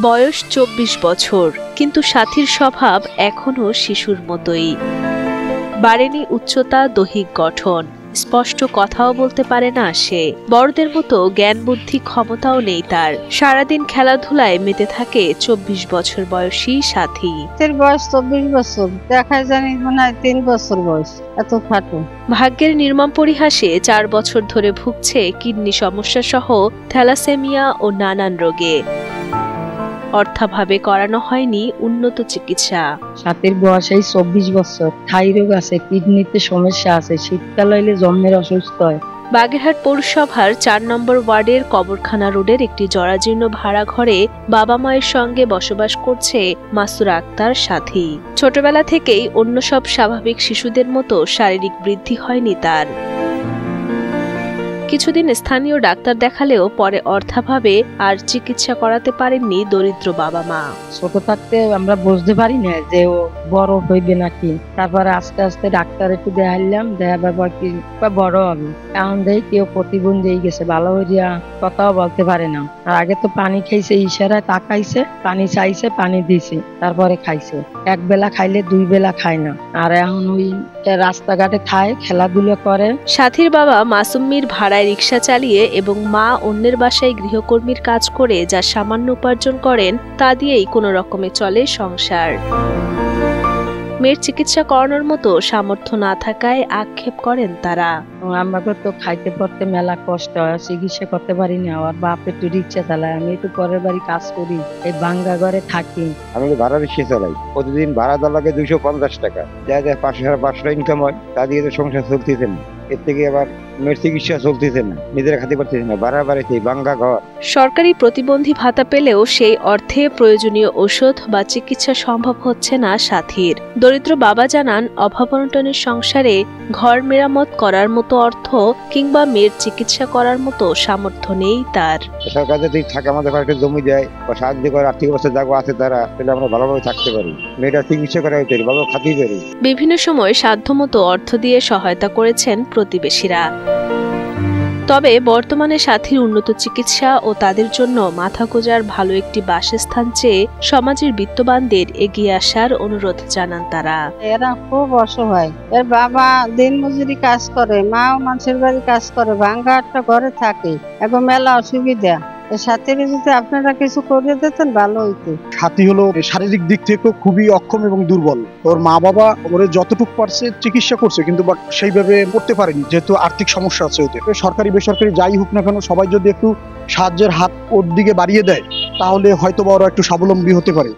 বয়স ২৪ বছর, কিন্তু সাথীর স্বভাব এখনো শিশুর মতোই। বাড়েনি উচ্চতা, দৈহিক গঠন, স্পষ্ট কথাও বলতে পারে না সে। বড়দের মতো জ্ঞান বুদ্ধি ক্ষমতাও নেই তার। সারাদিন খেলাধুলায় মেতে থাকে ২৪ বছর বয়সী সাথী। বয়স ২৪ বছর, দেখায় জানি মনে হয় ৩ বছর বয়স, এত খাটো। ভাগ্যের নির্মম পরিহাসে ৪ বছর ধরে ভুগছে কিডনি সমস্যা সহ থ্যালাসেমিয়া ও নানান রোগে। অর্থাভাবে করানো হয়নি উন্নত চিকিৎসা। সাথীর বয়স ২৪ বছর, থাই রোগ আছে, কিডনিতে সমস্যা আছে, শীতকাল হইলে জন্মের অসুস্থ হয়। বাগেরহাট পৌরসভার ৪ নম্বর ওয়ার্ডের কবরখানা রোডের একটি জরাজীর্ণ ভাড়া ঘরে বাবা মায়ের সঙ্গে বসবাস করছে মাসুরা আক্তার সাথী। ছোটবেলা থেকেই অন্য সব স্বাভাবিক শিশুদের মতো শারীরিক বৃদ্ধি হয়নি তার। কিছুদিন স্থানীয় ডাক্তার দেখালেও পরে অর্থাভাবে আর চিকিৎসা করাতে পারেননি দরিদ্র বাবা মা। ছোট থাকতে আমরা বুঝতে পারি না যে ও বড় হইবে নাকি। তারপরে আস্তে আস্তে ডাক্তার একটু দেখাইলাম, দেখাবার পর কি বড় হবে। এখন দেখি কেউ প্রতিবন্ধী হয়ে গেছে, ভালো হইয়া কথাও বলতে পারে না। আর আগে তো পানি খাইছে, ইশারায় তাকাইছে, পানি চাইছে, পানি দিছে, তারপরে খাইছে। এক বেলা খাইলে ২ বেলা খায় না। আর এখন ওই রাস্তাঘাটে খায়, খেলাধুলা করে। সাথীর বাবা মাসুম মির ভাড়ায় রিক্সা চালিয়ে এবং মা অন্যের বাসায় গৃহকর্মীর কাজ করে যা সামান্য উপার্জন করেন তা দিয়েই কোনো রকমে চলে সংসার। মেয়ের চিকিৎসা করানোর মতো সামর্থ্য না থাকায় আক্ষেপ করেন তারা। আমাকে তো খাইতে পড়তে মেলা কষ্ট হয়, চিকিৎসা করতে পারি না। আর বাপ একটু রিক্সা চালায়, আমি একটু পরের বাড়ি কাজ করি, এই ভাঙ্গা ঘরে থাকি। আমি ভাড়া রিক্সা চালাই, প্রতিদিন ভাড়া দেওয়া লাগে ২৫০ টাকা। যা ৫০০ ইনকাম হয়, তা দিয়ে তো সংসার চলতেছে না। এর থেকে আবার মেয়ের চিকিৎসা চলতেছে না, নিজেরা খাতে পারতেছে না, ভাড়া বাড়িতে ভাঙ্গা ঘর। সরকারি প্রতিবন্ধী ভাতা পেলেও সেই অর্থে প্রয়োজনীয় ওষুধ বা চিকিৎসা সম্ভব হচ্ছে না সাথীর। দরিদ্র বাবা জানান, অভাবনটনের সংসারে ঘর মেরামত করার মতো অর্থ কিংবা মেয়ের চিকিৎসা করার মতো সামর্থ্য নেই তার। সরকার যদি থাকে আমাদের একটা জমি দেয় বা সাহায্য করে, আর্থিক অবস্থা যাগো আছে তারা, তাহলে আমরা ভালোভাবে থাকতে পারি, মেয়েটা চিকিৎসা করা হইতে পারি, ভালো খাতেই পারি। বিভিন্ন সময় সাধ্যমতো অর্থ দিয়ে সহায়তা করেছেন প্রতিবেশীরা। তবে বর্তমানে সাথীর উন্নত চিকিৎসা ও তাদের জন্য মাথা গোঁজার ভালো একটি বাসস্থান চেয়ে সমাজের বিত্তবানদের এগিয়ে আসার অনুরোধ জানান তারা। এরা খুব অসহায়। এর বাবা দিনমজুরি কাজ করে, মাও মানুষের বাড়ি কাজ করে, ভাঙ্গা একটা ঘরে থাকে, এখন মেলা অসুবিধা। সাথে যদি আপনারা কিছু করে দিতেন ভালো হইতো। সাথী হলো শারীরিক দিক থেকে খুবই অক্ষম এবং দুর্বল। ওর মা বাবা ওরে যতটুকু পারছে চিকিৎসা করছে, কিন্তু বাট সেইভাবে করতে পারেনি, যেহেতু আর্থিক সমস্যা আছে ওতে। সরকারি বেসরকারি যাই হোক না কেন, সবাই যদি একটু সাহায্যের হাত ওর দিকে বাড়িয়ে দেয়, তাহলে হয়তো বা ওরা একটু স্বাবলম্বী হতে পারে।